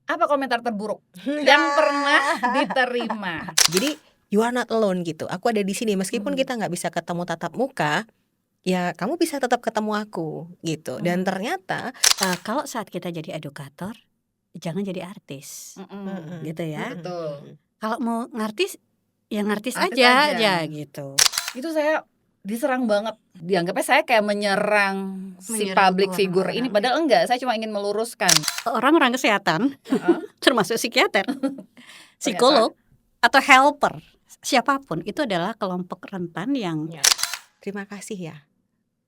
Apa komentar terburuk yang pernah diterima? Jadi you are not alone gitu. Aku ada di sini meskipun Hmm. kita nggak bisa ketemu tatap muka, ya kamu bisa tetap ketemu aku gitu. Dan ternyata Kalau saat kita jadi edukator, jangan jadi artis, Mm-mm. gitu ya. Betul. Kalau mau ngartis, ya ngartis Artis aja aja. gitu. Itu saya diserang banget. Dianggapnya saya kayak menyerang si Menyerang public figure ini. orang-orang. Padahal enggak, saya cuma ingin meluruskan. Orang-orang kesehatan, Heeh. termasuk psikiater, psikolog, atau helper, siapapun itu adalah kelompok rentan yang terima kasih ya.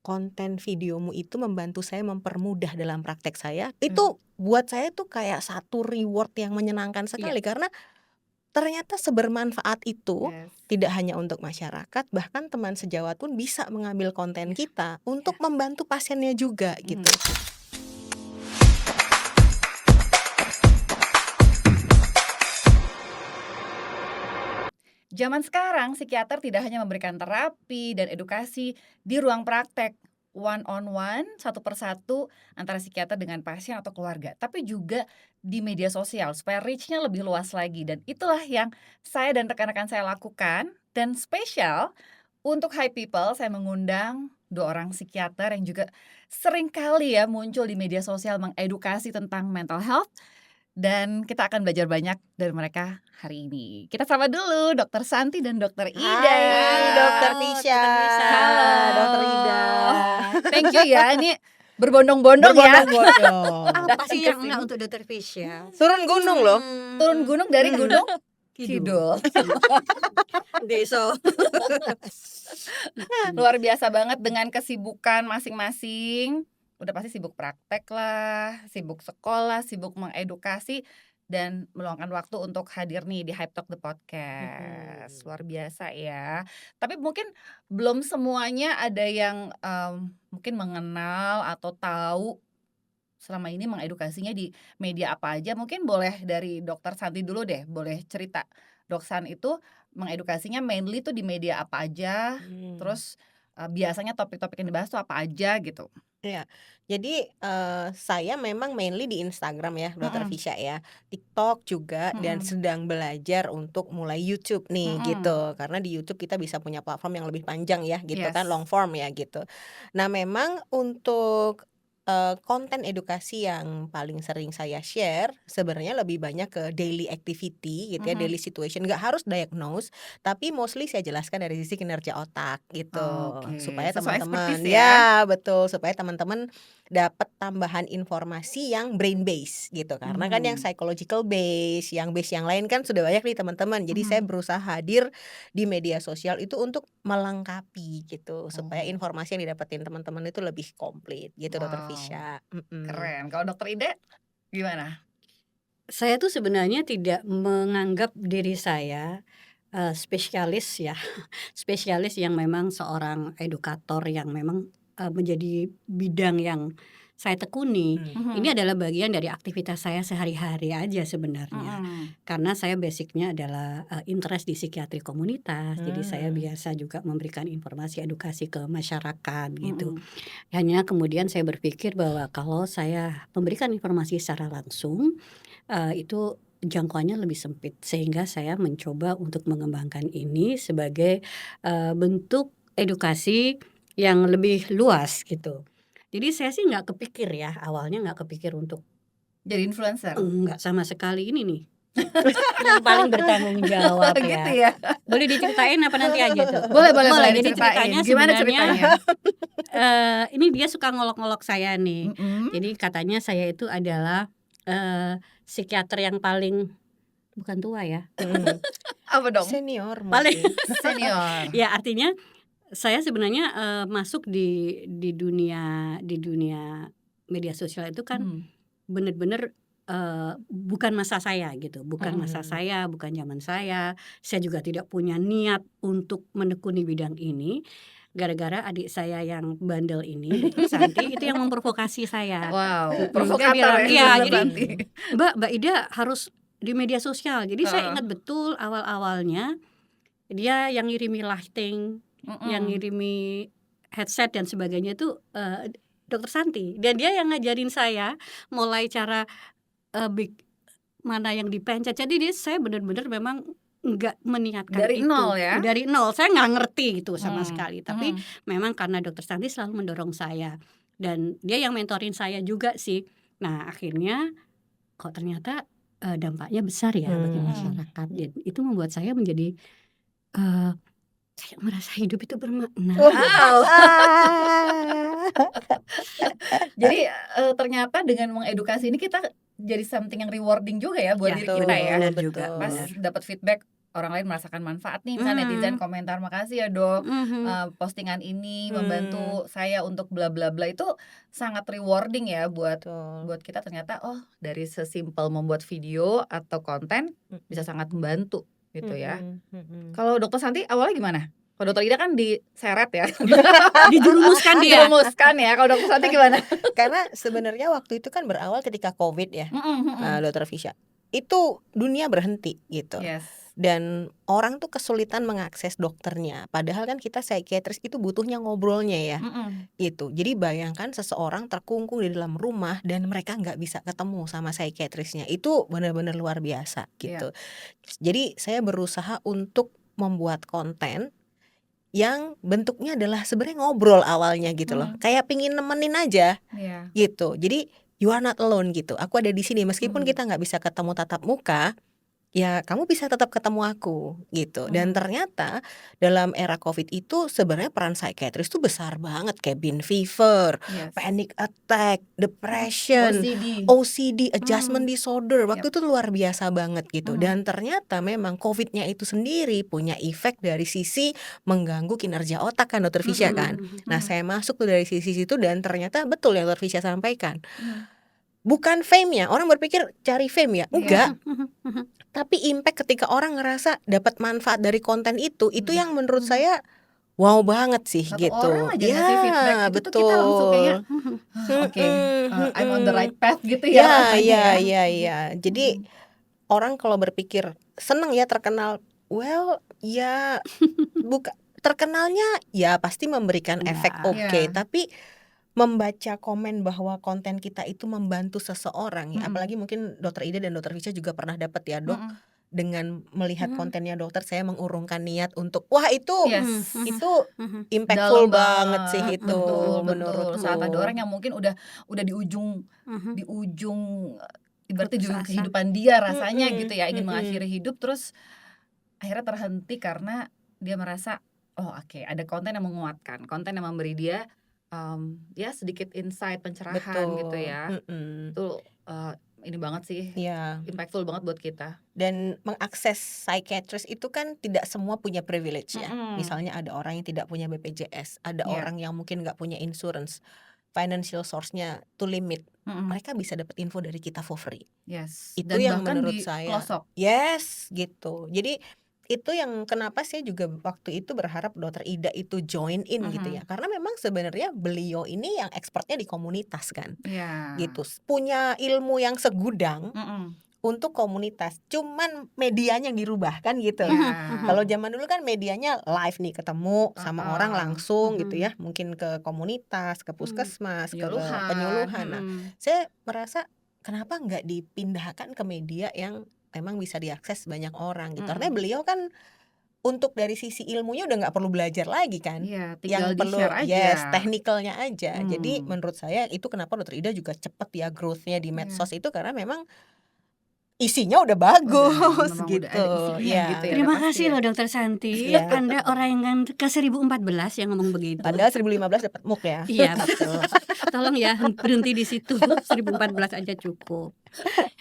Konten videomu itu membantu saya mempermudah dalam praktek saya. Itu buat saya tuh kayak satu reward yang menyenangkan sekali karena ternyata sebermanfaat itu. Yes. Tidak hanya untuk masyarakat, bahkan teman sejawat pun bisa mengambil konten kita untuk membantu pasiennya juga gitu. Zaman sekarang psikiater tidak hanya memberikan terapi dan edukasi di ruang praktek one on one, satu persatu antara psikiater dengan pasien atau keluarga, tapi juga di media sosial supaya reach-nya lebih luas lagi. Dan itulah yang saya dan rekan-rekan saya lakukan. Dan spesial untuk Hi People, saya mengundang 2 orang psikiater yang juga sering kali ya muncul di media sosial mengedukasi tentang mental health. Dan kita akan belajar banyak dari mereka hari ini. Kita sapa dulu Dr. Santi dan Dr. Ida. Hai Dr. Tisha. Halo Dr. Ida. Thank you ya, ini berbondong-bondong ya. apa sih yang enggak untuk Dr. Fisya? Turun gunung loh. Turun gunung dari gunung Kidul. Deso. Luar biasa banget dengan kesibukan masing-masing. Udah pasti sibuk praktek lah, sibuk sekolah, sibuk mengedukasi, dan meluangkan waktu untuk hadir nih di Hype Talk the Podcast. Luar biasa ya. Tapi mungkin belum semuanya ada yang mungkin mengenal atau tahu selama ini mengedukasinya di media apa aja. Mungkin boleh dari Dr. Santi dulu deh, boleh cerita. Dok San itu mengedukasinya mainly tuh di media apa aja, terus biasanya topik-topik yang dibahas tuh apa aja gitu. Ya, jadi saya memang mainly di Instagram ya, Dr. Fisya ya, TikTok juga, dan sedang belajar untuk mulai YouTube nih gitu, karena di YouTube kita bisa punya platform yang lebih panjang ya gitu kan, long form ya gitu. Nah memang untuk konten edukasi yang paling sering saya share sebenarnya lebih banyak ke daily activity gitu ya, daily situation, nggak harus diagnose, tapi mostly saya jelaskan dari sisi kinerja otak gitu, supaya Sesuai teman-teman expertise ya. betul, supaya teman-teman dapat tambahan informasi yang brain base gitu, karena kan yang psychological base, yang base yang lain kan sudah banyak nih teman-teman. Jadi saya berusaha hadir di media sosial itu untuk melengkapi gitu, supaya informasi yang didapetin teman-teman itu lebih komplit gitu. Dr. Fisya. Keren. Kalau Dr. Ida gimana? Saya tuh sebenarnya tidak menganggap diri saya spesialis ya, spesialis yang memang seorang edukator yang memang menjadi bidang yang saya tekuni. Ini adalah bagian dari aktivitas saya sehari-hari aja sebenarnya. Karena saya basicnya adalah interest di psikiatri komunitas, jadi saya biasa juga memberikan informasi edukasi ke masyarakat gitu. Hanya kemudian saya berpikir bahwa kalau saya memberikan informasi secara langsung, itu jangkauannya lebih sempit, sehingga saya mencoba untuk mengembangkan ini sebagai bentuk edukasi yang lebih luas gitu. Jadi saya sih nggak kepikir ya, awalnya nggak kepikir untuk Jadi influencer? Enggak sama sekali, ini nih yang paling bertanggung jawab ya. Gitu ya. Boleh diceritain apa nanti aja tuh? Boleh Jadi diceritain. ceritanya Gimana sebenarnya ceritanya? ini dia suka ngolok-ngolok saya nih. Jadi katanya saya itu adalah psikiater yang paling, bukan tua ya, Apa dong? Senior paling mungkin. Senior. ya artinya saya sebenarnya masuk di dunia media sosial itu kan bener-bener bukan masa saya gitu, bukan masa saya, bukan zaman saya. Saya juga tidak punya niat untuk menekuni bidang ini. Gara-gara adik saya yang bandel ini, Dr. Santi, itu yang memprovokasi saya. Wow, Dia provokator bilang, ya, iya, Dr. jadi Santi. Mbak Ida harus di media sosial. Jadi saya ingat betul awal-awalnya dia yang ngirimi lighting, yang ngirimi headset dan sebagainya itu Dr. Santi. Dan dia yang ngajarin saya mulai cara mana yang dipencet. Jadi saya benar-benar memang nggak meniatkan Dari itu. nol ya? Dari nol, saya nggak ngerti gitu sama sekali. Tapi Mhm. memang karena Dokter Santi selalu mendorong saya, dan dia yang mentorin saya juga sih. Nah akhirnya kok ternyata dampaknya besar ya bagi masyarakat. Dan itu membuat saya menjadi kayak merasa hidup itu bermakna. Wow. Jadi ternyata dengan mengedukasi ini kita jadi something yang rewarding juga ya buat Ya, diri Betul, kita ya. benar juga, betul. Pas benar. dapat feedback orang lain merasakan manfaat nih, misalnya netizen komentar makasih ya dok, postingan ini membantu saya untuk bla bla bla, itu sangat rewarding ya buat Betul. kita. Ternyata oh dari sesimpel membuat video atau konten bisa sangat membantu gitu ya. Kalau dokter Santi awalnya gimana? Kalau dokter Ida kan diseret ya, Dijerumuskan dia. dirumuskan ya. Kalau dokter Santi gimana? Karena sebenarnya waktu itu kan berawal ketika COVID ya, Dokter Fisya. Itu dunia berhenti gitu. Yes. Dan orang tuh kesulitan mengakses dokternya. Padahal kan kita psikiatris itu butuhnya ngobrolnya ya. Gitu. Jadi bayangkan seseorang terkungkung di dalam rumah dan mereka nggak bisa ketemu sama psikiatrisnya. Itu benar-benar luar biasa gitu. Jadi saya berusaha untuk membuat konten yang bentuknya adalah sebenarnya ngobrol awalnya gitu loh. Kayak pingin nemenin aja gitu. Jadi you are not alone gitu. Aku ada di sini meskipun kita nggak bisa ketemu tatap muka, ya kamu bisa tetap ketemu aku gitu. Dan ternyata dalam era COVID itu sebenarnya peran psikiatris itu besar banget. Cabin fever, Yes. panic attack, depression, OCD. OCD, adjustment disorder. Waktu Yep. itu luar biasa banget gitu. Dan ternyata memang COVID-nya itu sendiri punya efek dari sisi mengganggu kinerja otak kan Dokter Fisya kan. Nah saya masuk tuh dari sisi situ dan ternyata betul yang Dokter Fisya sampaikan. Bukan fame-nya, orang berpikir cari fame ya, enggak. Tapi impact ketika orang ngerasa dapat manfaat dari konten itu yang menurut saya wow banget sih Satu gitu. orang aja ngasih feedback itu tuh kita langsung kayaknya oke, I'm on the right path gitu ya rasanya ya. Iya. Jadi orang kalau berpikir seneng ya terkenal, well ya terkenalnya ya pasti memberikan efek oke. Tapi membaca komen bahwa konten kita itu membantu seseorang ya, apalagi mungkin Dokter Ida dan Dokter Fisya juga pernah dapat ya dok, dengan melihat kontennya dokter saya mengurungkan niat untuk wah itu Yes. itu impactful Dalam banget sih itu betul. menurutku. Saat ada orang yang mungkin udah di ujung ibaratnya ujung kehidupan dia rasanya gitu ya, ingin mengakhiri hidup, terus akhirnya terhenti karena dia merasa oh oke, ada konten yang menguatkan, konten yang memberi dia ya sedikit insight, pencerahan gitu ya. Itu ini banget sih, Iya. impactful banget buat kita. Dan mengakses psikiatris itu kan tidak semua punya privilege ya. Misalnya ada orang yang tidak punya BPJS, ada orang yang mungkin nggak punya insurance, financial source-nya to limit. Mereka bisa dapat info dari kita for free. Yes. Itu Dan yang bahkan menurut di saya. pelosok. Yes, gitu. Jadi itu yang kenapa saya juga waktu itu berharap Dokter Ida itu join in gitu ya. Karena memang sebenarnya beliau ini yang expertnya di komunitas kan. Gitu. Punya ilmu yang segudang untuk komunitas. Cuman medianya yang dirubah kan gitu. Kalau zaman dulu kan medianya live nih, ketemu sama orang langsung gitu ya. Mungkin ke komunitas, ke puskesmas, ke penyuluhan. Nah, saya merasa kenapa nggak dipindahkan ke media yang memang bisa diakses banyak orang gitu. Karena beliau kan untuk dari sisi ilmunya udah nggak perlu belajar lagi kan. Iya, Yang tinggal perlu di-share aja. teknikalnya aja. Jadi menurut saya itu kenapa Dokter Ida juga cepet ya growth-nya di medsos itu, karena memang isinya udah bagus memang gitu. udah ada isinya gitu ya. Terima udah pasti kasih ya. loh Dokter Santi. Iya. Anda orang yang ke 1014 yang ngomong begitu. Padahal 1015 dapat MUK ya. Iya betul. Tolong ya berhenti di situ. 1014 aja cukup.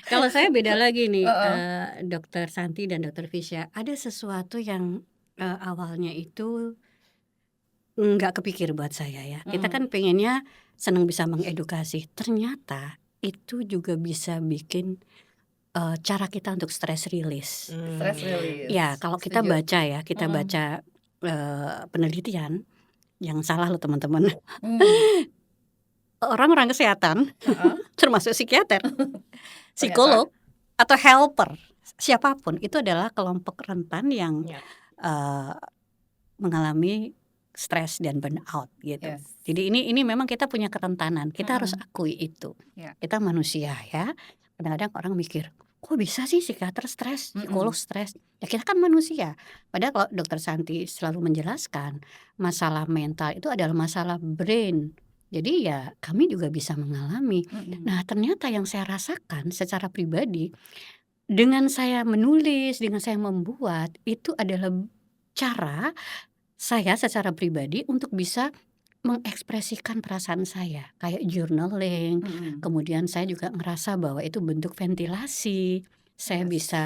Kalau saya beda lagi nih, Dokter Santi dan Dokter Fisya. Ada sesuatu yang awalnya itu nggak kepikir buat saya ya. Kita kan pengennya senang bisa mengedukasi. Ternyata itu juga bisa bikin cara kita untuk stress release. Stress release. Ya kalau kita Setuju. baca ya, kita baca penelitian yang salah loh teman-teman. Orang-orang kesehatan, termasuk psikiater, psikolog, atau helper, siapapun itu adalah kelompok rentan yang mengalami stres dan burnout gitu. Yes. Jadi ini memang kita punya kerentanan, kita harus akui itu. Yeah. Kita manusia ya. Kadang-kadang orang mikir, kok bisa sih psikiater stres, psikolog Mhm. stres? Ya kita kan manusia. Padahal kalau Dokter Santi selalu menjelaskan, masalah mental itu adalah masalah brain. Jadi ya kami juga bisa mengalami. Mhm. Nah ternyata yang saya rasakan secara pribadi, dengan saya menulis, dengan saya membuat, itu adalah cara saya secara pribadi untuk bisa mengekspresikan perasaan saya. Kayak journaling, Mhm. kemudian saya juga ngerasa bahwa itu bentuk ventilasi. Saya Yes. bisa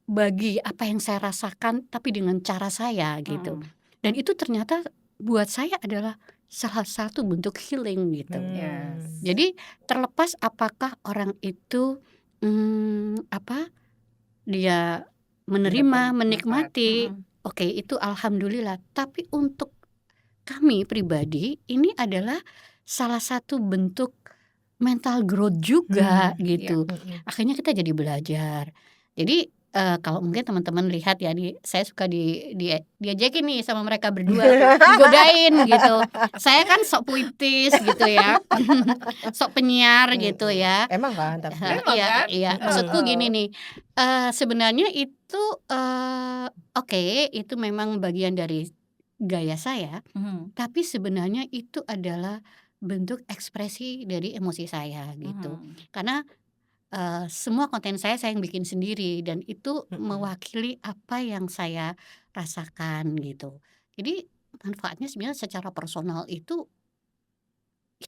bagi apa yang saya rasakan tapi dengan cara saya gitu. Mhm. Dan itu ternyata buat saya adalah salah satu bentuk healing gitu. Yes. Jadi terlepas apakah orang itu dia menerima, Dapat manfaat. menikmati, Mhm. oke itu alhamdulillah. Tapi untuk kami pribadi ini adalah salah satu bentuk mental growth juga Iya. gitu. Akhirnya kita jadi belajar. Jadi, kalau mungkin teman-teman lihat ya saya suka diajakin nih sama mereka berdua tuh, digodain gitu. Saya kan sok puitis gitu ya, sok penyiar gitu ya. Emang kan tapi? Emang Iya kan? iya, maksudku gini Heeh. nih, sebenarnya itu, oke, itu memang bagian dari gaya saya, Mhm. tapi sebenarnya itu adalah bentuk ekspresi dari emosi saya gitu. Mhm. Karena, semua konten saya yang bikin sendiri dan itu mewakili apa yang saya rasakan gitu. Jadi manfaatnya sebenarnya secara personal itu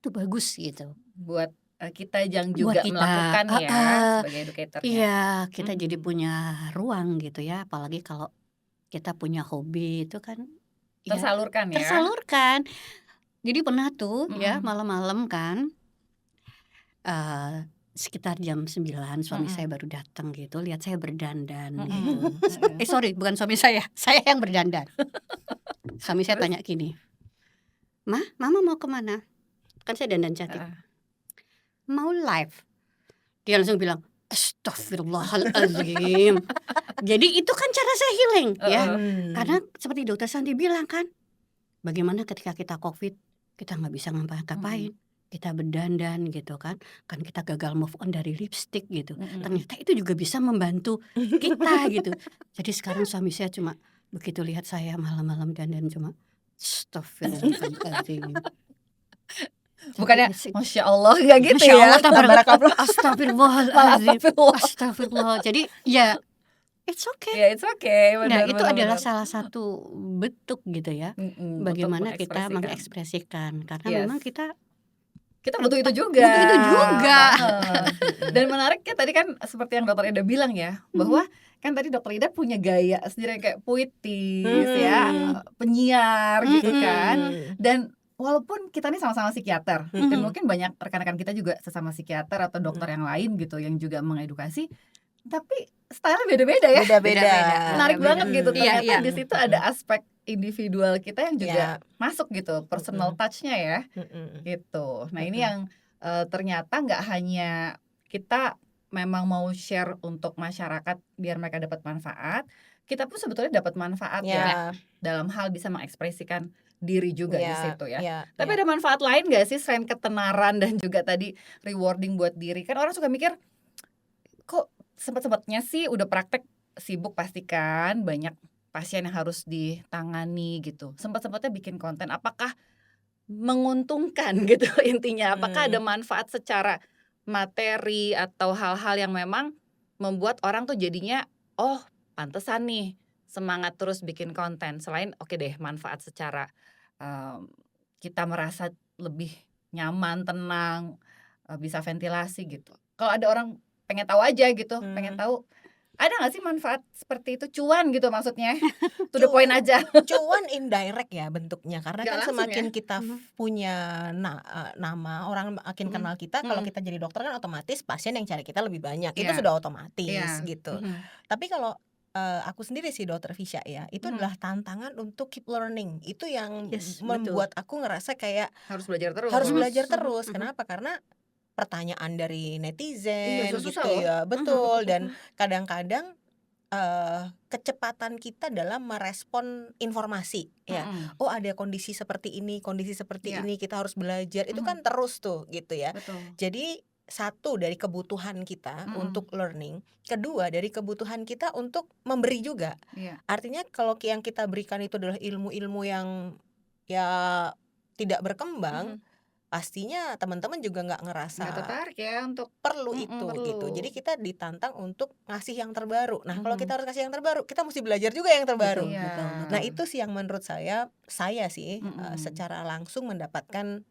bagus gitu. Buat, kita yang Buat juga kita melakukan ya sebagai educator-nya. iya, kita jadi Mhm. punya ruang gitu ya, apalagi kalau kita punya hobi itu kan ya Tersalurkan ya. tersalurkan. Jadi pernah tuh ya Mhm. malam-malam kan, sekitar jam 9 suami saya Mhm. baru datang gitu, lihat saya berdandan gitu. Mhm. Mhm. Sorry bukan suami saya yang berdandan. Suami saya Terus? tanya gini, "Mah, Mama mau kemana?" Kan saya dandan cantik. Heeh. "Mau live." Dia langsung bilang, "Astaghfirullahaladzim." Jadi itu kan cara saya healing ya. Heeh. Karena seperti Dokter Santi bilang kan, bagaimana ketika kita Covid, kita nggak bisa ngapa-ngapain, Mhm. kita berdandan gitu kan kita gagal move on dari lipstik gitu. Mhm. Ternyata itu juga bisa membantu kita gitu. Jadi sekarang suami saya cuma begitu lihat saya malam-malam dandan cuma, "Astaghfirullahaladzim." Jadi Bukannya Masya Allah nggak gitu Masya ya? Allah Tabarakallah. Malah astagfirullahaladzim, astagfirullah. astagfirullah. Jadi ya it's okay. Ya it's okay, Nah benar itu benar adalah benar. salah satu bentuk gitu ya, Untuk bagaimana kita mengekspresikan. mengekspresikan karena Yes. memang kita Kita butuh itu juga. butuh itu juga. Banget. Dan menariknya tadi kan seperti yang Dokter Ida bilang ya, bahwa kan tadi Dokter Ida punya gaya sendiri kayak puitis ya, penyiar gitu kan. Dan walaupun kita nih sama-sama psikiater dan mungkin banyak rekan-rekan kita juga sesama psikiater atau dokter yang lain gitu yang juga mengedukasi, tapi style-nya beda-beda ya. Beda-beda. Menarik banget gitu. Iya, Ternyata iya. di situ ada aspek individual kita yang juga Ya. masuk gitu, personal touch-nya ya. Gitu. Nah ini yang ternyata nggak hanya kita memang mau share untuk masyarakat biar mereka dapat manfaat, kita pun sebetulnya dapat manfaat ya dalam hal bisa mengekspresikan diri juga di situ ya. Tapi ada manfaat lain nggak sih selain ketenaran dan juga tadi rewarding buat diri? Kan orang suka mikir, kok sempet-sempetnya sih udah praktek sibuk pastikan banyak pasien yang harus ditangani gitu. Sempet-sempetnya bikin konten, apakah menguntungkan gitu intinya? Apakah ada manfaat secara materi atau hal-hal yang memang membuat orang tuh jadinya, oh pantesan nih semangat terus bikin konten. Selain oke deh manfaat secara kita merasa lebih nyaman, tenang, bisa ventilasi gitu. Kalau ada orang pengen tahu aja gitu, pengen tahu ada nggak sih manfaat seperti itu? Cuan gitu maksudnya, to the point aja. Cuan indirect ya bentuknya karena Nggak kan langsung semakin ya? kita punya nama, orang makin kenal kita, kalau kita jadi dokter kan otomatis pasien yang cari kita lebih banyak, itu Iya. sudah otomatis Iya. gitu. Tapi kalau aku sendiri sih Dokter Fisya ya, itu adalah tantangan untuk keep learning. Itu yang Yes, membuat aku ngerasa kayak Harus belajar terus. harus belajar terus. Kenapa? Karena pertanyaan dari Iya, netizen susah gitu loh. ya, betul. Dan kadang-kadang kecepatan kita dalam merespon informasi ya. Oh ada kondisi seperti ini, Iya. kita harus belajar. Itu kan terus tuh gitu ya. Betul. Jadi satu dari kebutuhan kita Mm-mm. untuk learning, kedua dari kebutuhan kita untuk memberi juga. Iya. Artinya kalau yang kita berikan itu adalah ilmu-ilmu yang ya tidak berkembang, pastinya teman-teman juga nggak Nggak ngerasa tertarik ya untuk perlu itu gitu. Jadi perlu. kita ditantang untuk ngasih yang terbaru. Nah, kalau kita Mhm. harus kasih yang terbaru, kita mesti belajar juga yang terbaru. Betul, betul, Iya. Nah, betul. itu sih yang menurut saya sih Mm-mm. secara langsung mendapatkan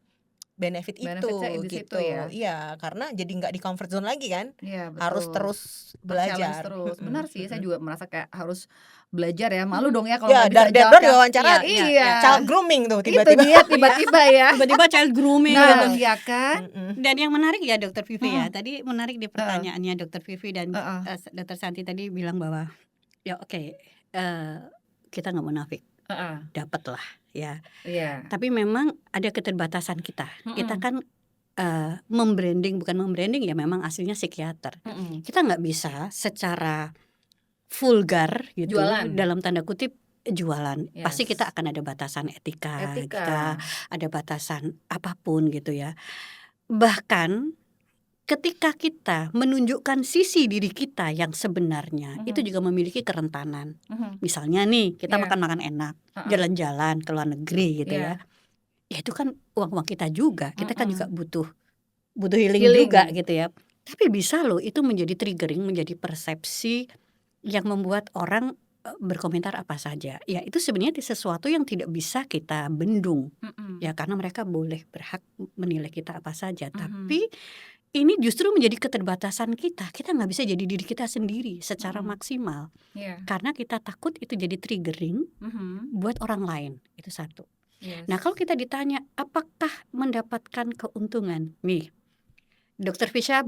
benefit Benefitnya itu di situ gitu. ya. Iya, karena jadi nggak di comfort zone lagi kan. Iya Harus betul. terus Challenge belajar. terus. Benar sih, saya Mm-mm. juga merasa kayak harus belajar ya. Malu dong ya kalau Ya, nggak bisa Dead jawab Door yang diwawancara Iya, iya, iya. child grooming tuh Itu tiba-tiba. dia tiba-tiba ya. Tiba-tiba child grooming Nah, gitu. iya kan? Mm-mm. Dan yang menarik ya Dokter Vivi ya, Mm-mm. tadi menarik di Heeh. pertanyaannya Dokter Vivi dan Heeh. Dokter Santi tadi bilang bahwa ya oke, kita nggak munafik, Heeh. dapatlah ya. Iya. Tapi memang ada keterbatasan kita. Kita Mm-mm. kan bukan membranding ya, memang aslinya psikiater. Mm-mm. Kita nggak bisa secara vulgar gitu Jualan. dalam tanda kutip jualan. Pasti Yes. kita akan ada batasan etika, Etika. ada batasan apapun gitu ya. Bahkan ketika kita menunjukkan sisi diri kita yang sebenarnya, itu Mhm. juga memiliki kerentanan. Mhm. Misalnya nih, kita Iya. makan-makan enak, Heeh. jalan-jalan ke luar negeri gitu ya. Iya. Ya itu kan uang-uang kita juga. Kita kan juga Mm-mm. butuh healing juga Healing. gitu ya. Tapi bisa loh itu menjadi triggering, menjadi persepsi yang membuat orang berkomentar apa saja. Ya itu sebenarnya sesuatu yang tidak bisa kita bendung. Mm-mm. Ya karena mereka boleh berhak menilai kita apa saja. Mhm. Tapi ini justru menjadi keterbatasan kita. Kita nggak bisa jadi diri kita sendiri secara Mm-mm. maksimal. Iya. Karena kita takut itu jadi triggering Mhm. buat orang lain. Itu satu. Yes. Nah kalau kita ditanya apakah mendapatkan keuntungan? Nih Dokter Fisya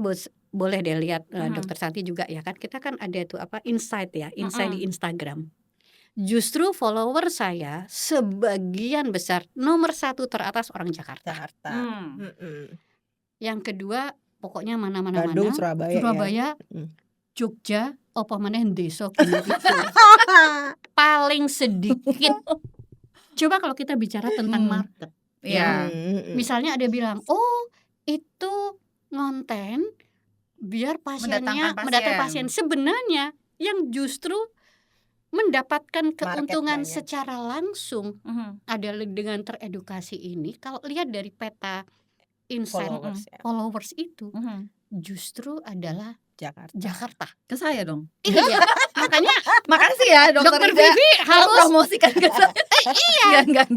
boleh deh lihat Mhm. Dokter Santi juga ya kan. Kita kan ada tuh insight ya, insight di Mm-mm. Instagram. Justru follower saya sebagian besar nomor 1 teratas orang Jakarta. Jakarta. Hmm. Mm-mm. Yang kedua pokoknya Bandung, mana-mana, Surabaya, ya. Surabaya, Jogja, apa maneh desa gini gitu. Paling sedikit. Coba kalau kita bicara tentang market ya. Iya. Misalnya ada bilang, "Oh, itu ngonten biar pasiennya mendatangkan pasien." Sebenarnya yang justru mendapatkan keuntungan banyak. secara langsung Mhm. adalah dengan teredukasi ini. Kalau lihat dari peta insight Followers, ya. followers itu Mhm. justru adalah Jakarta. Ke saya dong. Iya, makanya Makasih ya Dokter Dokter Ida Vivi harus harus promosikan ke saya. Iya. Enggak.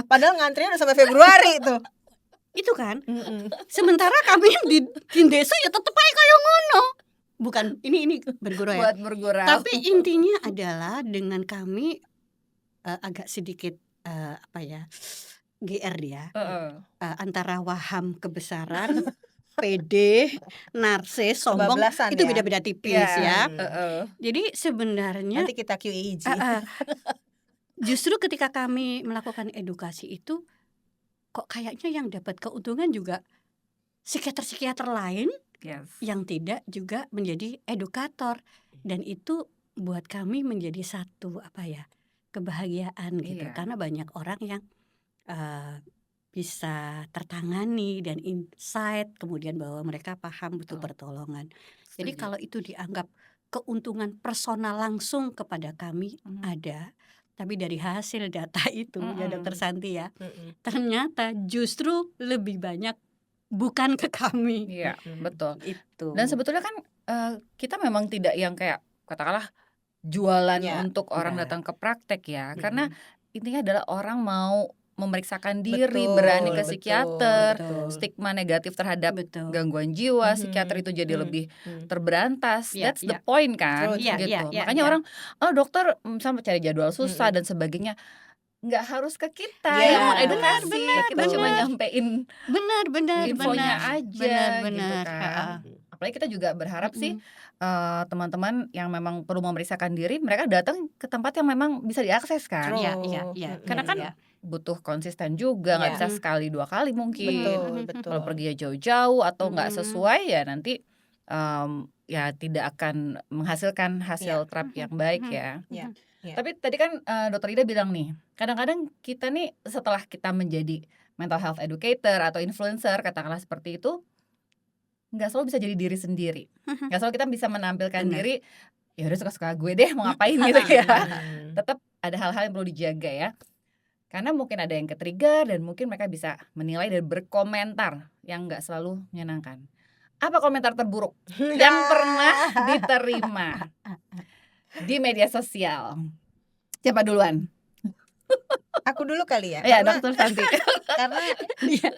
Padahal ngantrinya udah sampai Februari tuh. itu kan. Sementara kami yang di desa ya tetep aja kayak ngono. Bukan ini bergurau ya. Buat bergurau. Tapi intinya adalah dengan kami agak sedikit GR dia. Heeh. Antara waham kebesaran, pede, narsis, sombong Kebablasan itu ya. beda-beda tipis Iya. ya. Heeh. Jadi sebenarnya Nanti kita QEG. justru ketika kami melakukan edukasi itu kok kayaknya yang dapat keuntungan juga psikiater-psikiater lain Yes. yang tidak juga menjadi edukator, dan itu buat kami menjadi satu kebahagiaan gitu. Iya. Karena banyak orang yang bisa tertangani dan insight, kemudian bahwa mereka paham butuh Betul. pertolongan. Jadi Setuju. kalau itu dianggap keuntungan personal langsung kepada kami ada, tapi dari hasil data itu ya Dokter Santi ya, ternyata justru lebih banyak bukan ke kami. Iya, betul. Itu. Dan sebetulnya kan kita memang tidak yang kayak katakanlah jualan Ya, untuk orang enggak. datang ke praktek ya. Karena intinya adalah orang mau memeriksakan diri, Betul, berani ke betul, psikiater. betul. Stigma negatif terhadap Betul. gangguan jiwa, psikiater itu jadi lebih terberantas. Iya, That's the iya. point kan, True, gitu. iya, Makanya iya. orang, oh dokter sampai cari jadwal susah dan sebagainya. Nggak harus ke kita Ya, yang mengedukasi. benar, Kita cuma benar. nyampein Benar, infonya aja, gitu benar. kan. Apalagi kita juga berharap sih Mm-mm. teman-teman yang memang perlu memeriksakan diri, mereka datang ke tempat yang memang bisa diakses kan. True. Iya. Karena kan Iya. butuh konsisten juga, nggak Iya. bisa sekali 2 kali mungkin. Betul. Kalau perginya jauh-jauh atau nggak Mm-mm. sesuai ya nanti ya tidak akan menghasilkan hasil terapi yang baik ya. Iya. Iya. Tapi tadi kan Dokter Ida bilang nih, kadang-kadang kita nih setelah kita menjadi mental health educator atau influencer katakanlah seperti itu, nggak selalu bisa jadi diri sendiri. Nggak selalu kita bisa menampilkan Benar. diri, ya udah suka-suka gue deh mau ngapain gitu ya. Hmm. Tetap ada hal-hal yang perlu dijaga ya. Karena mungkin ada yang ke-trigger dan mungkin mereka bisa menilai dan berkomentar yang nggak selalu menyenangkan. Apa komentar terburuk yang pernah diterima di media sosial? Siapa duluan? Aku dulu kali ya, Ya, karena Dokter Santi. karena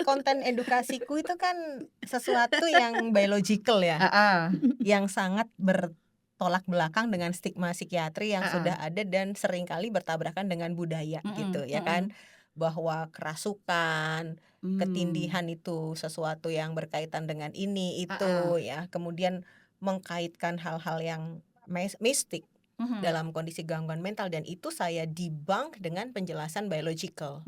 konten edukasiku itu kan sesuatu yang biological ya, Heeh. yang sangat bertolak belakang dengan stigma psikiatri yang Heeh. sudah ada dan seringkali bertabrakan dengan budaya gitu ya kan, bahwa kerasukan, ketindihan itu sesuatu yang berkaitan dengan ini itu ya, kemudian mengkaitkan hal-hal yang mistik dalam kondisi gangguan mental, dan itu saya debunk dengan penjelasan biological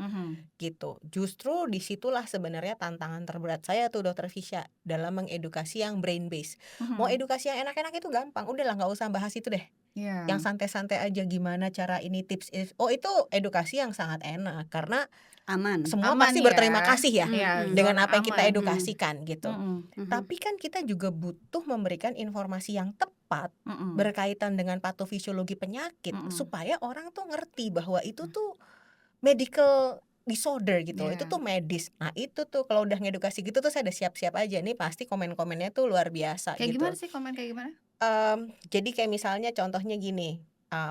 gitu. Justru disitulah sebenarnya tantangan terberat saya tuh Dokter Fisya dalam mengedukasi yang brain based. Mau edukasi yang enak-enak itu gampang, udahlah nggak usah bahas itu deh. Iya. Yang santai-santai aja, gimana cara ini, tips oh itu edukasi yang sangat enak karena Aman. semua Aman pasti ya. berterima kasih ya Iya, dengan zona apa yang kita aman. edukasikan gitu. Mhm. Tapi kan kita juga butuh memberikan informasi yang tepat berkaitan dengan patofisiologi penyakit supaya orang tuh ngerti bahwa itu tuh medical disorder gitu loh, itu Iya. tuh medis. Nah itu tuh kalau udah ngedukasi gitu tuh saya udah siap-siap aja nih, pasti komen-komennya tuh luar biasa Kayak gitu. gimana sih komen kayak gimana? Jadi kayak misalnya contohnya gini,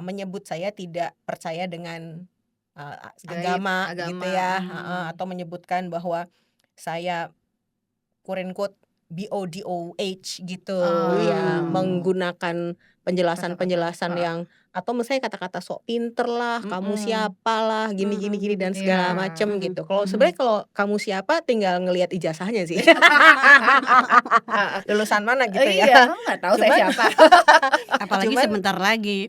menyebut saya tidak percaya dengan Gaib, agama gitu ya, agama. atau menyebutkan bahwa saya quote unquote BODOH gitu ya, menggunakan penjelasan-penjelasan Kata-kata. yang atau misalnya kata-kata sok pinter lah, kamu siapa lah, gini dan segala Iya. macem gitu. Kalau sebenarnya kalau kamu siapa tinggal ngelihat ijazahnya sih. Lulusan mana gitu ya. Iya, kamu nggak tahu saya Cuman- siapa. Apalagi Cuman- sebentar lagi.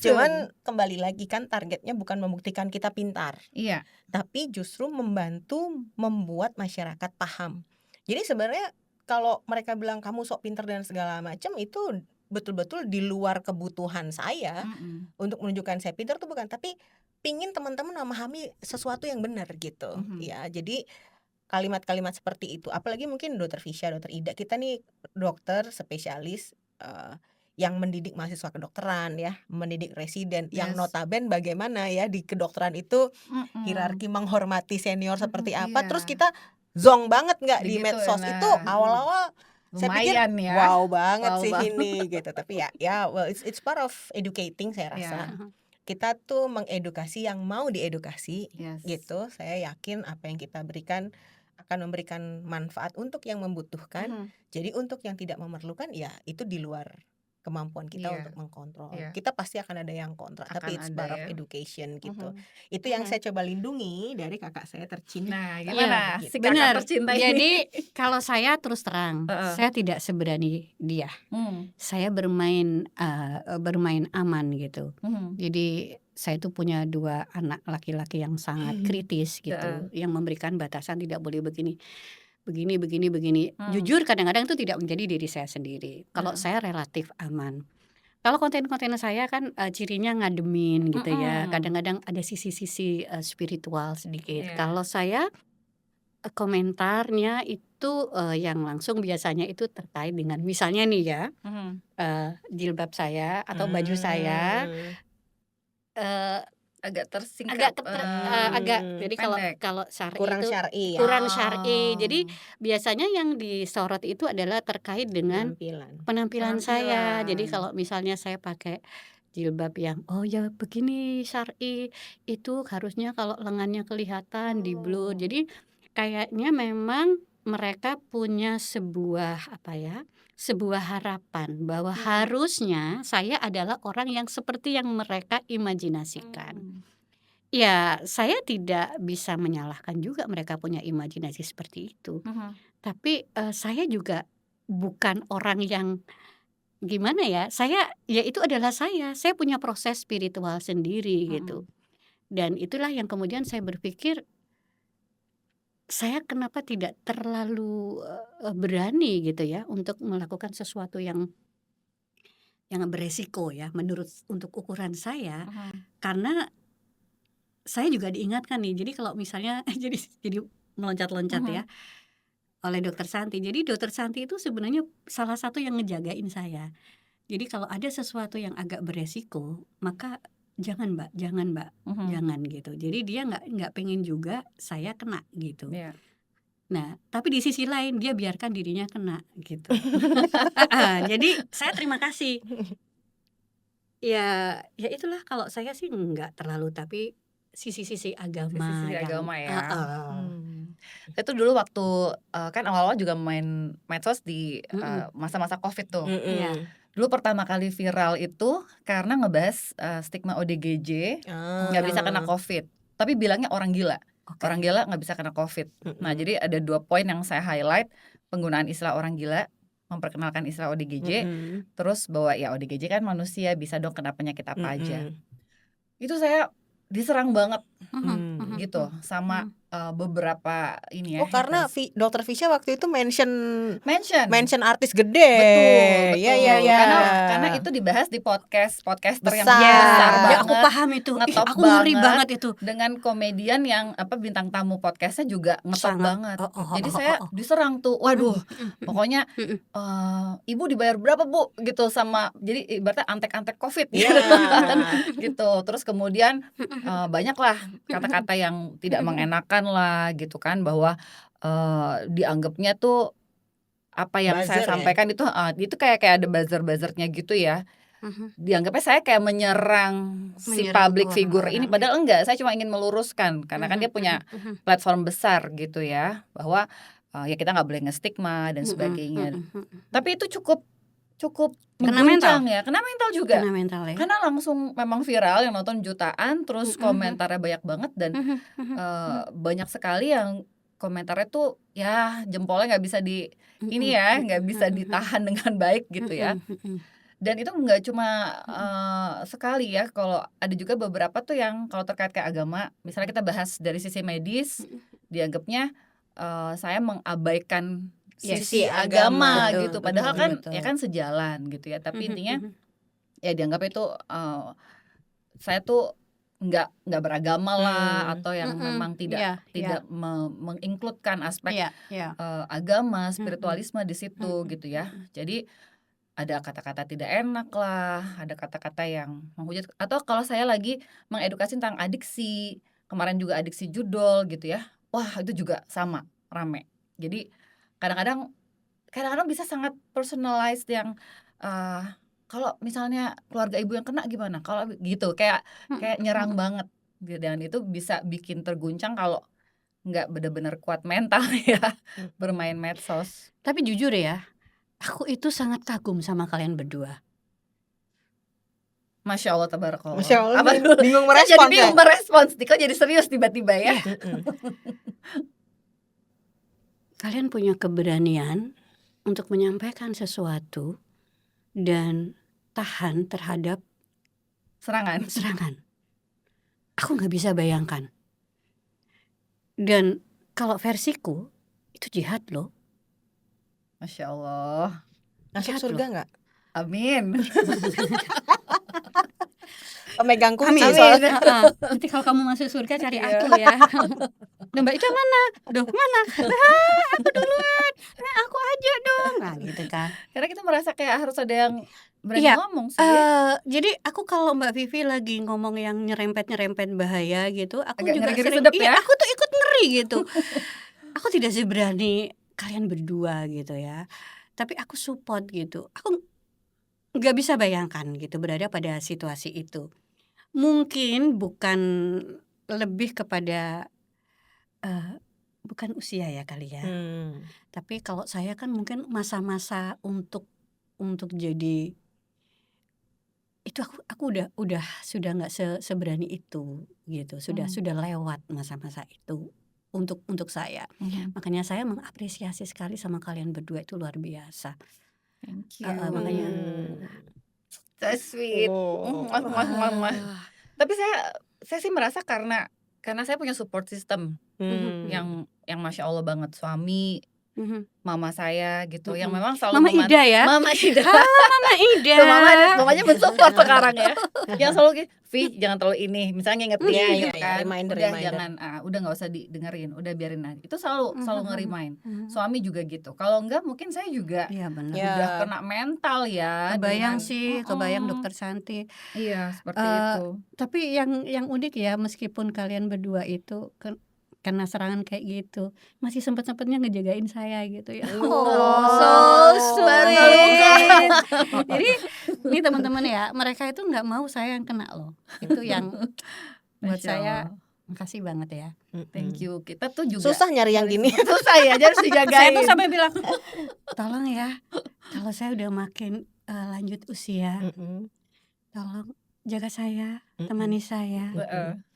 Cuman kembali lagi kan targetnya bukan membuktikan kita pintar, Iya. tapi justru membantu membuat masyarakat paham. Jadi sebenarnya kalau mereka bilang kamu sok pinter dan segala macam, itu betul-betul di luar kebutuhan saya untuk menunjukkan saya pintar tuh bukan, tapi pingin teman-teman memahami sesuatu yang benar gitu. Ya, jadi kalimat-kalimat seperti itu, apalagi mungkin Dokter Fisya, Dokter Ida, kita nih dokter spesialis yang mendidik mahasiswa kedokteran ya, mendidik residen, yang Yes. notaben bagaimana ya di kedokteran itu hierarki menghormati senior seperti apa, Iya. terus kita zong banget nggak di Begitu, medsos nah. itu awal-awal saya pikir Lumayan ya. wow banget Wow sih banget. ini gitu, tapi ya well it's part of educating saya rasa. Iya. Kita tuh mengedukasi yang mau diedukasi Yes. gitu. Saya yakin apa yang kita berikan akan memberikan manfaat untuk yang membutuhkan. Jadi untuk yang tidak memerlukan ya itu di luar kemampuan kita Iya. untuk mengkontrol. Iya. Kita pasti akan ada yang kontra, tapi Akan it's ada part of ya. education gitu. Itu yang saya coba lindungi dari kakak saya tercinta. Nah, gimana gitu. si kakak Benar. tercinta ini? Jadi kalau saya terus terang, Heeh. saya tidak seberani dia. Saya bermain aman gitu. Jadi saya itu punya 2 anak laki-laki yang sangat kritis gitu, yang memberikan batasan tidak boleh begini. Jujur kadang-kadang itu tidak menjadi diri saya sendiri. Kalau saya relatif aman. Kalau konten-konten saya kan cirinya ngademin gitu ya. Kadang-kadang ada sisi-sisi spiritual sedikit. Iya. Kalau saya komentarnya itu yang langsung biasanya itu terkait dengan misalnya nih ya, jilbab saya atau baju saya Agak tersingkap. agak agak jadi pendek. kalau syar'i Kurang itu syar'i ya. kurang syar'i. Jadi biasanya yang disorot itu adalah terkait dengan penampilan saya. Jadi kalau misalnya saya pakai jilbab yang oh ya begini syar'i, itu harusnya kalau lengannya kelihatan di blur. Jadi kayaknya memang mereka punya sebuah sebuah harapan bahwa harusnya saya adalah orang yang seperti yang mereka imajinasikan. Ya, saya tidak bisa menyalahkan juga mereka punya imajinasi seperti itu. Tapi saya juga bukan orang yang gimana ya, ya itu adalah saya punya proses spiritual sendiri gitu. Dan itulah yang kemudian saya berpikir, saya kenapa tidak terlalu berani gitu ya untuk melakukan sesuatu yang beresiko ya untuk ukuran saya. Karena saya juga diingatkan nih, jadi kalau misalnya jadi meloncat-loncat ya. oleh Dokter Santi. Jadi Dokter Santi itu sebenarnya salah satu yang ngejagain saya. Jadi kalau ada sesuatu yang agak beresiko, maka jangan Mbak, jangan gitu. Jadi dia nggak pengen juga saya kena gitu. Iya. Nah, tapi di sisi lain dia biarkan dirinya kena gitu. Jadi saya terima kasih. Ya itulah kalau saya sih nggak terlalu, tapi sisi-sisi agama Sisi yang agama ya. Hmm. Saya tuh dulu waktu kan awal-awal juga main medsos di masa-masa COVID tuh. Iya. Mm-mm. Dulu pertama kali viral itu karena ngebahas stigma ODGJ nggak bisa kena Ah. COVID, tapi bilangnya orang gila. Oke. Orang gila nggak bisa kena COVID. Nah, Mm-mm. jadi ada 2 poin yang saya highlight, penggunaan istilah orang gila, memperkenalkan istilah ODGJ, Mm-mm. terus bahwa ya ODGJ kan manusia, bisa dong kena penyakit apa aja. Mm-mm. Itu saya diserang banget Hmm. gitu sama beberapa ini ya Oh, karena haters. Dokter Fisya waktu itu mention Mention. artis gede. Betul, Ya betul. ya ya. Karena itu dibahas di podcaster yang Besar. besar Ya aku banget, paham itu. ngetop Aku ngeri banget, banget itu. dengan komedian yang bintang tamu podcastnya juga ngetop Sangat. banget. Jadi saya diserang tuh, waduh, pokoknya ibu dibayar berapa Bu gitu, sama jadi ibaratnya antek-antek COVID gitu kan, gitu. Terus kemudian banyaklah kata-kata yang tidak mengenakan lah gitu kan, bahwa dianggapnya tuh apa yang saya Buzzer ya? sampaikan itu kayak ada buzzer-buzzernya gitu ya. Dianggapnya saya kayak menyerang si Menyerang public figure ini, orang-orang. padahal enggak, saya cuma ingin meluruskan karena kan dia punya platform besar gitu ya, bahwa ya kita nggak boleh ngestigma dan sebagainya. Tapi itu cukup Kena mengguncang mental. ya, kena mental juga. Kena mental ya. Karena langsung memang viral, yang nonton jutaan, terus komentarnya banyak banget dan banyak sekali yang komentarnya tuh ya jempolnya nggak bisa ini ya, nggak bisa ditahan dengan baik gitu ya. Dan itu nggak cuma sekali ya, kalau ada juga beberapa tuh yang kalau terkait kayak agama, misalnya kita bahas dari sisi medis, dianggapnya saya mengabaikan sisi agama Betul, gitu, padahal betul, kan betul. ya kan sejalan gitu ya. Tapi intinya ya dianggap itu saya tuh nggak beragama lah, atau yang memang tidak menginkludkan aspek agama, spiritualisme di situ gitu ya. Jadi ada kata-kata tidak enak lah, ada kata-kata yang menghujat, atau kalau saya lagi mengedukasi tentang adiksi, kemarin juga adiksi judul gitu ya, wah itu juga sama rame. Jadi kadang-kadang bisa sangat personalized yang kalau misalnya keluarga ibu yang kena gimana, kalau gitu kayak nyerang banget gitu, dan itu bisa bikin terguncang kalau nggak benar-benar kuat mental ya bermain medsos. Tapi jujur ya, aku itu sangat kagum sama kalian berdua. Masya Allah, tabarakallah. Masya Allah, Apa dulu? bingung Saya jadi merespons ya? bingung merespons, kok jadi serius tiba-tiba ya. Kalian punya keberanian untuk menyampaikan sesuatu dan tahan terhadap Serangan. Aku nggak bisa bayangkan. Dan kalau versiku itu jihad loh. Masya Allah. Masuk Jihad surga loh. nggak? Amin. Pemegang kunci Amin. soalnya. Nanti kalau kamu masuk surga cari aku ya. Nah, Mbak Ica mana? Duh, mana? Aku duluan. Nah, aku aja dong. Nah, gitu kan. Karena kita merasa kayak harus ada yang berani Iya. ngomong sih. Jadi aku kalau Mbak Vivi lagi ngomong yang nyerempet bahaya gitu, aku Agak juga ngeri-ngeri sering, sedep iya, ya. aku tuh ikut ngeri gitu. Aku tidak seberani kalian berdua gitu ya. Tapi aku support gitu. Aku nggak bisa bayangkan gitu berada pada situasi itu. Mungkin bukan lebih kepada bukan usia ya kali ya. Tapi kalau saya kan mungkin masa-masa untuk jadi itu aku udah sudah nggak seberani itu gitu. Sudah lewat masa-masa itu untuk saya. Makanya saya mengapresiasi sekali sama kalian berdua, itu luar biasa. Thank you. Makanya So sweet. Tapi saya sih merasa karena saya punya support system yang Masya Allah banget, suami, Mhm. mama saya gitu, yang Mhm. memang selalu Mama Ida ya? Mama Ida. Halo Mama Ida. Tuh mamanya mensupport sekarang ya. Yang selalu gini, "Vi, jangan terlalu ini," misalnya Iya ngingetin iya gitu iya, kan. reminder Udah reminder. jangan, udah nggak usah didengerin, udah biarin aja. Itu selalu selalu Mhm, nge-remind. mhm. Suami juga gitu. Kalau enggak mungkin saya juga Iya benar. udah Ya, kena mental ya Kebayang dengan sih, kebayang Dokter Santi. iya seperti Eee, itu. tapi yang unik ya, meskipun kalian berdua itu kena serangan kayak gitu, masih sempet-sempetnya ngejagain saya gitu ya. Oh, so Baru nggak luka. sweet. Jadi ini teman-teman ya, mereka itu nggak mau saya yang kena loh. Itu yang buat Masya saya Allah. makasih banget ya. Thank mm-mm. you. Kita tuh juga Susah nyari yang gini. susah ya, jadi harus Saya tuh dijagain. sampai bilang, tolong ya, kalau saya udah makin lanjut usia, Mm-mm, tolong jaga saya, mm-mm, temani saya. Heeh. mm-mm.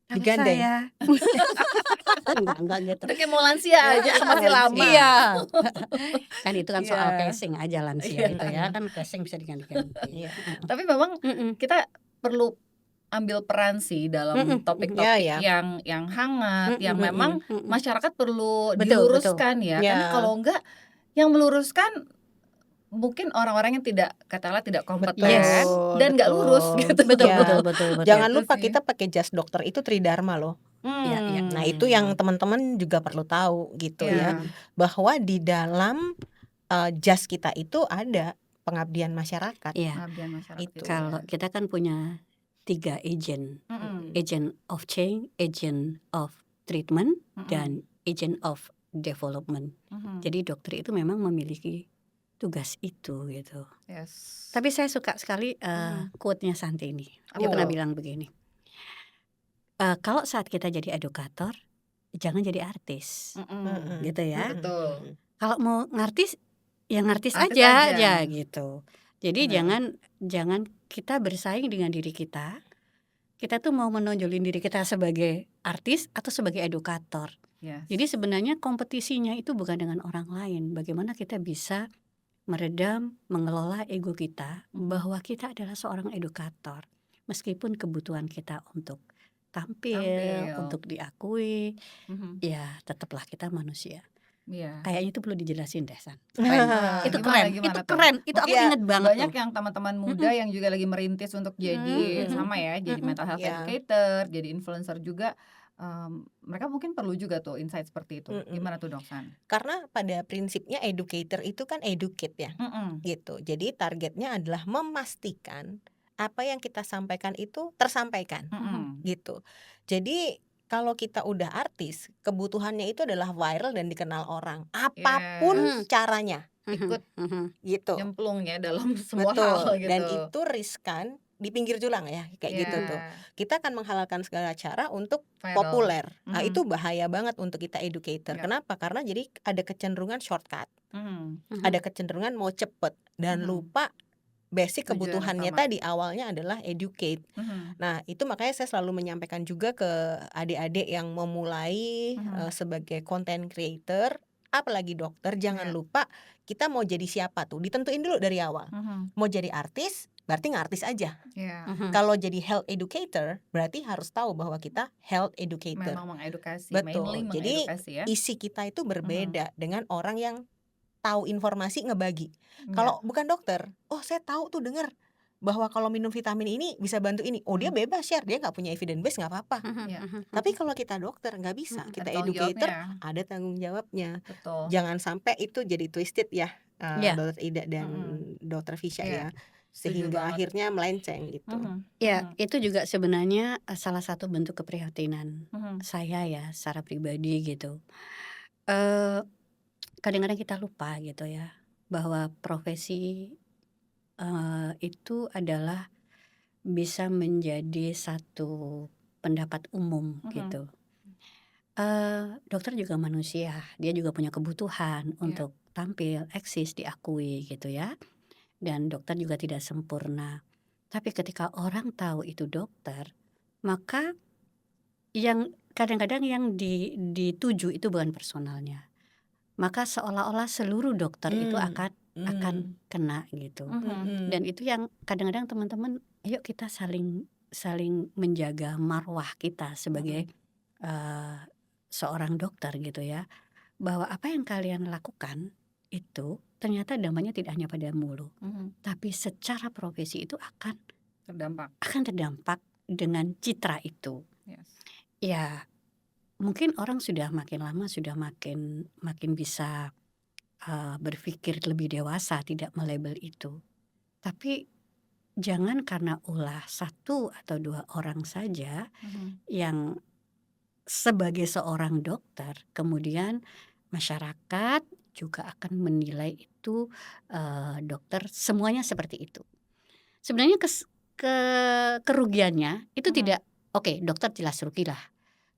Kalau Digandeng. saya enggak gitu. Udah kayak mau lansia aja masih lama. Iya. Kan itu kan soal Iya. casing aja lansia Iya. itu ya, kan casing bisa diganti-ganti. Iya. Tapi memang Mhm. kita perlu ambil peran sih dalam Mhm, topik-topik ya. yang hangat, yang Mhm, memang mhm, mhm. masyarakat perlu Betul, betul. diluruskan ya. Karena Ya, kalau enggak yang meluruskan mungkin orang-orang yang tidak katakanlah tidak kompeten Yes. dan nggak lurus betul. gitu. Betul, Ya. betul, betul, betul. Jangan Itu lupa sih. kita pakai jas dokter itu tridharma loh. Iya, iya. Nah, itu yang teman-teman juga perlu tahu gitu ya. Iya. Bahwa di dalam jas kita itu ada pengabdian masyarakat. Iya. Pengabdian masyarakat Itu. itu Kalau ya. kita kan punya 3 agent. Mm-mm. Agent of change, agent of treatment, Mm-mm. dan agent of development. Mhm. Jadi dokter itu memang memiliki tugas itu gitu. Yes. Tapi saya suka sekali quote-nya Santi ini. Dia Apa pernah tuh? bilang begini. Kalau saat kita jadi edukator, jangan jadi artis, Mm-mm. gitu ya. Betul. Kalau mau ngartis, ya ngartis Artis aja aja. gitu. Jadi Benar. jangan kita bersaing dengan diri kita. Kita tuh mau menonjolin diri kita sebagai artis atau sebagai edukator. Yes. Jadi sebenarnya kompetisinya itu bukan dengan orang lain. Bagaimana kita bisa meredam, mengelola ego kita bahwa kita adalah seorang edukator. Meskipun kebutuhan kita untuk tampil, untuk diakui, Mhm. ya tetaplah kita manusia. Iya. Kayaknya itu perlu dijelasin deh, San. Itu Gimana keren, itu tuh? keren. Itu aku Mungkin inget banget banyak tuh. yang teman-teman muda yang juga lagi merintis untuk jadi Mhm. sama ya, jadi Mhm. mental health Iya. educator, jadi influencer juga. Mereka mungkin perlu juga tuh insight seperti itu. Mm-mm. Gimana tuh Dok San? Karena pada prinsipnya educator itu kan educate ya, Mm-mm. gitu. Jadi targetnya adalah memastikan apa yang kita sampaikan itu tersampaikan, Mm-mm. gitu. Jadi kalau kita udah artis, kebutuhannya itu adalah viral dan dikenal orang, apapun Yes. caranya, Ikut gitu. nyemplung ya dalam semua Betul. hal gitu. Dan itu riskan di pinggir jurang ya, kayak gitu tuh. Iya. Kita akan menghalalkan segala cara untuk Viral. populer. Nah, Mhm. itu bahaya banget untuk kita educator. Ya. Kenapa? Karena jadi ada kecenderungan shortcut, Mhm. ada kecenderungan mau cepet dan Mhm. lupa basic Tujuan kebutuhannya utama. tadi awalnya adalah educate. Mhm. Nah, itu makanya saya selalu menyampaikan juga ke adik-adik yang memulai Mhm. sebagai content creator, apalagi dokter, jangan Ya. lupa kita mau jadi siapa tuh, ditentuin dulu dari awal. Mhm. Mau jadi artis, berarti ngartis aja. Ya. Kalau jadi health educator, berarti harus tahu bahwa kita health educator. Memang mengedukasi, Betul. mainly Jadi mengedukasi ya. isi kita itu berbeda dengan orang yang tahu informasi ngebagi. Iya. Kalau bukan dokter, oh saya tahu tuh dengar bahwa kalau minum vitamin ini bisa bantu ini. Oh dia bebas share, dia nggak punya evidence base nggak apa-apa. Ya. Tapi kalau kita dokter nggak bisa, kita Ada tanggung educator jawabnya. ada tanggung jawabnya. Betul. Jangan sampai itu jadi twisted ya, Iya. Dokter Ida dan Dokter Fisya Iya. ya, sehingga banget. akhirnya melenceng gitu. Ya, itu juga sebenarnya salah satu bentuk keprihatinan Mhm. saya ya secara pribadi gitu. Eh, Kadang-kadang kita lupa gitu ya bahwa profesi itu adalah bisa menjadi satu pendapat umum gitu. Dokter juga manusia, dia juga punya kebutuhan untuk tampil, eksis, diakui gitu ya. Dan dokter juga tidak sempurna. Tapi ketika orang tahu itu dokter, maka yang kadang-kadang yang dituju itu bukan personalnya. Maka seolah-olah seluruh dokter itu akan kena gitu. Dan itu yang kadang-kadang teman-teman, ayo kita saling menjaga marwah kita sebagai seorang dokter gitu ya. bahwa apa yang kalian lakukan itu ternyata dampaknya tidak hanya pada mulu, tapi secara profesi itu akan terdampak dengan citra itu. Yes. Ya, mungkin orang sudah makin lama sudah makin bisa berpikir lebih dewasa, tidak melabel itu. Tapi jangan karena ulah 1 atau 2 orang saja yang sebagai seorang dokter, kemudian masyarakat juga akan menilai itu dokter semuanya seperti itu. Sebenarnya kerugiannya itu tidak, oke, dokter jelas rugilah,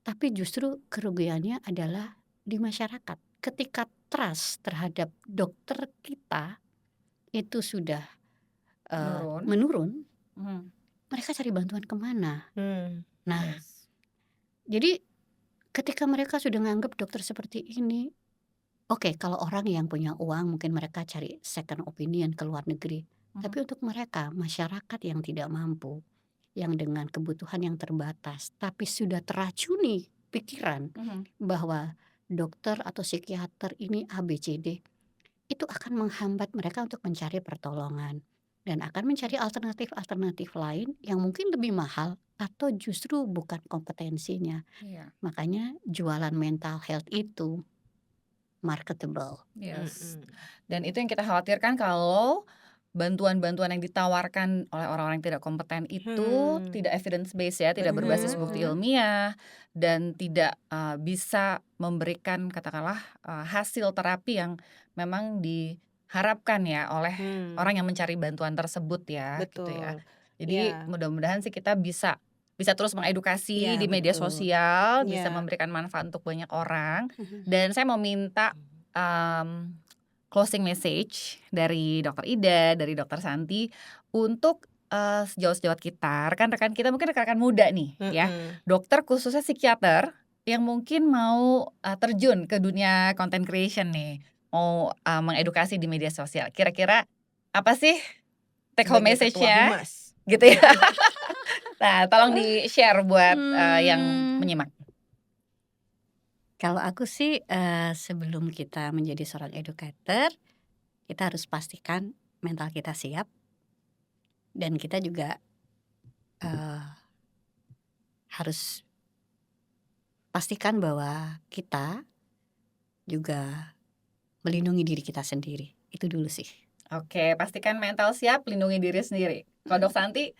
tapi justru kerugiannya adalah di masyarakat. Ketika trust terhadap dokter kita itu sudah menurun, mereka cari bantuan kemana? Nah, Yes. jadi ketika mereka sudah menganggap dokter seperti ini, oke, kalau orang yang punya uang mungkin mereka cari second opinion ke luar negeri. Tapi untuk mereka, masyarakat yang tidak mampu, yang dengan kebutuhan yang terbatas, tapi sudah teracuni pikiran bahwa dokter atau psikiater ini ABCD, itu akan menghambat mereka untuk mencari pertolongan dan akan mencari alternatif-alternatif lain yang mungkin lebih mahal atau justru bukan kompetensinya. Iya. Makanya jualan mental health itu marketable. Yes. Dan itu yang kita khawatirkan kalau bantuan-bantuan yang ditawarkan oleh orang-orang yang tidak kompeten itu tidak evidence based ya, tidak berbasis bukti ilmiah dan tidak bisa memberikan katakanlah hasil terapi yang memang diharapkan ya oleh orang yang mencari bantuan tersebut ya, gitu ya. Betul. Jadi Iya. mudah-mudahan sih kita bisa terus mengedukasi Iya, di media betul. sosial, bisa Iya. memberikan manfaat untuk banyak orang. Dan saya mau minta closing message dari Dr. Ida, dari Dr. Santi untuk sejawat-sejawat kita, rekan-rekan kita, mungkin rekan-rekan muda nih ya, dokter khususnya psikiater yang mungkin mau terjun ke dunia content creation nih, mau mengedukasi di media sosial. Kira-kira apa sih take home Sebagai ketua message-nya humas. gitu ya? Nah, tolong di-share buat yang menyimak. Kalau aku sih sebelum kita menjadi seorang educator, kita harus pastikan mental kita siap dan kita juga harus pastikan bahwa kita juga melindungi diri kita sendiri. Itu dulu sih. Oke, pastikan mental siap, lindungi diri sendiri. Kalau Dok Santi?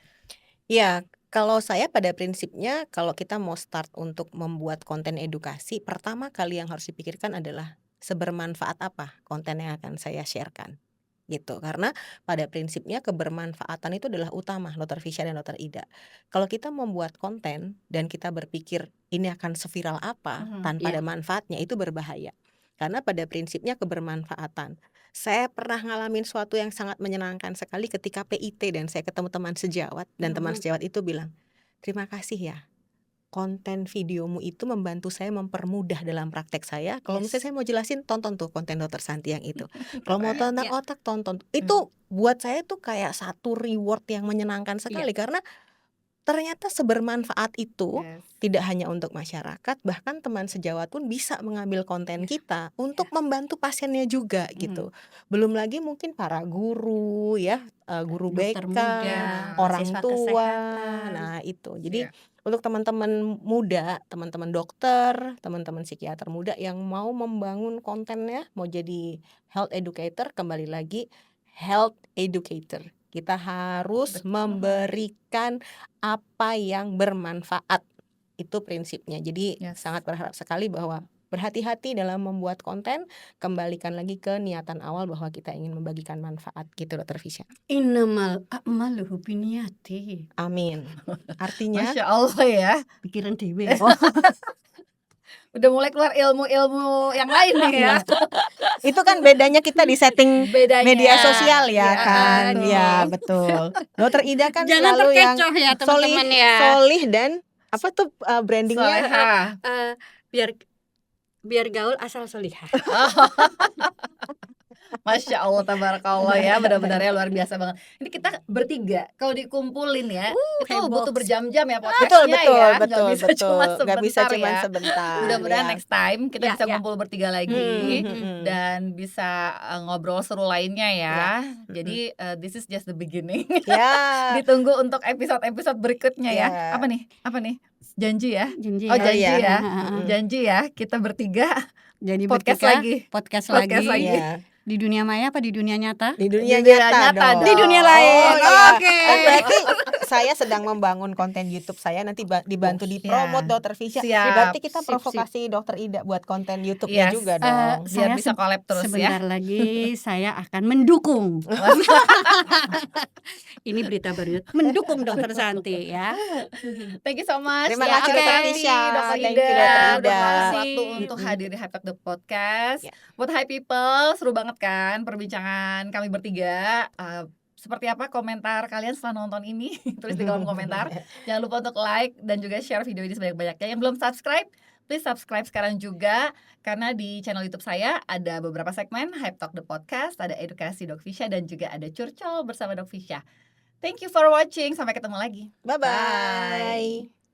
Ya, kalau saya pada prinsipnya kalau kita mau start untuk membuat konten edukasi, pertama kali yang harus dipikirkan adalah sebermanfaat apa konten yang akan saya sharekan gitu. Karena pada prinsipnya kebermanfaatan itu adalah utama, Dr. Fisya dan Dr. Ida. Kalau kita membuat konten dan kita berpikir ini akan seviral apa tanpa ada manfaatnya, itu berbahaya. Karena pada prinsipnya kebermanfaatan. Saya pernah ngalamin suatu yang sangat menyenangkan sekali ketika PIT dan saya ketemu teman sejawat dan teman sejawat itu bilang, "Terima kasih ya, konten videomu itu membantu saya mempermudah dalam praktek saya. Kalau misalnya saya mau jelasin, tonton tuh konten Dr. Santi yang itu. Kalau mau tentang otak, tonton." Itu buat saya tuh kayak satu reward yang menyenangkan sekali karena ternyata sebermanfaat itu tidak hanya untuk masyarakat, bahkan teman sejawat pun bisa mengambil konten kita untuk membantu pasiennya juga gitu. Belum lagi mungkin para guru ya, guru Dokter BK, muda, orang mahasiswa tua. kesehatan. Nah, itu. Jadi untuk teman-teman muda, teman-teman dokter, teman-teman psikiater muda yang mau membangun kontennya, mau jadi health educator, kembali lagi health educator. Kita harus memberikan apa yang bermanfaat. Itu prinsipnya. Jadi sangat berharap sekali bahwa berhati-hati dalam membuat konten, kembalikan lagi ke niatan awal bahwa kita ingin membagikan manfaat gitu, Dr. Fisya. Innamal a'malu binniyati. Amin. Artinya Masya Allah ya, pikiran dewe. udah mulai keluar ilmu-ilmu yang lain nih ya. itu kan bedanya kita di setting media sosial ya kan. betul. Ya, betul. Dr. Ida kan Jangan selalu yang terkecoh ya teman-teman ya. solih dan apa tuh brandingnya Soleha. Biar gaul asal solihah. Masya Allah, tabarakallah ya, benar-benar ya luar biasa banget. Ini kita bertiga kalau dikumpulin ya, itu heboh. butuh berjam-jam ya Betul podcastnya betul ya, betul nggak bisa betul. cuma Nggak bisa sebentar cuman ya. sebentar Mudah-mudahan ya. next time kita Ya, bisa ya. ngumpul bertiga lagi Dan dan bisa ngobrol seru lainnya ya. Ya. Jadi this is just the beginning. Ya. Ditunggu untuk episode-episode berikutnya ya. Ya. Apa nih? Janji ya? Janji Oh ya. janji iya. ya. Mm-mm. Janji ya, kita bertiga Jadi podcast bertiga, lagi. podcast Podcast lagi. lagi. Iya. Di dunia maya apa di dunia nyata? Di dunia Di dunia nyata nyata dong. Di dunia lain. Oh, iya. Oke. Berarti saya sedang membangun konten YouTube saya, nanti dibantu dipromot Iya. Dokter Fisya. Siap. Berarti kita Sip, provokasi Dokter Ida buat konten YouTube-nya Yes. juga Eh, dong. Biar saya bisa collab terus ya. sebentar lagi saya akan mendukung. Ini berita baru. Mendukung Dokter Santi ya. Thank you so much. Terima ya, kasih, Dokter Dokter Santi, Fisya. Dokter Thank Ida, you, Dokter udah Ida. meluangkan waktu Makasih. untuk hadir di Hype Talk The Podcast. Ya. Buat Hi People, seru banget kan perbincangan kami bertiga. Seperti apa komentar kalian setelah nonton ini? Tulis di kolom komentar. Jangan lupa untuk like dan juga share video ini sebanyak-banyaknya. Yang belum subscribe, please subscribe sekarang juga. Karena di channel YouTube saya ada beberapa segmen Hype Talk The Podcast, ada edukasi Dok Fisya, dan juga ada curcol bersama Dok Fisya. Thank you for watching. Sampai ketemu lagi. Bye-bye.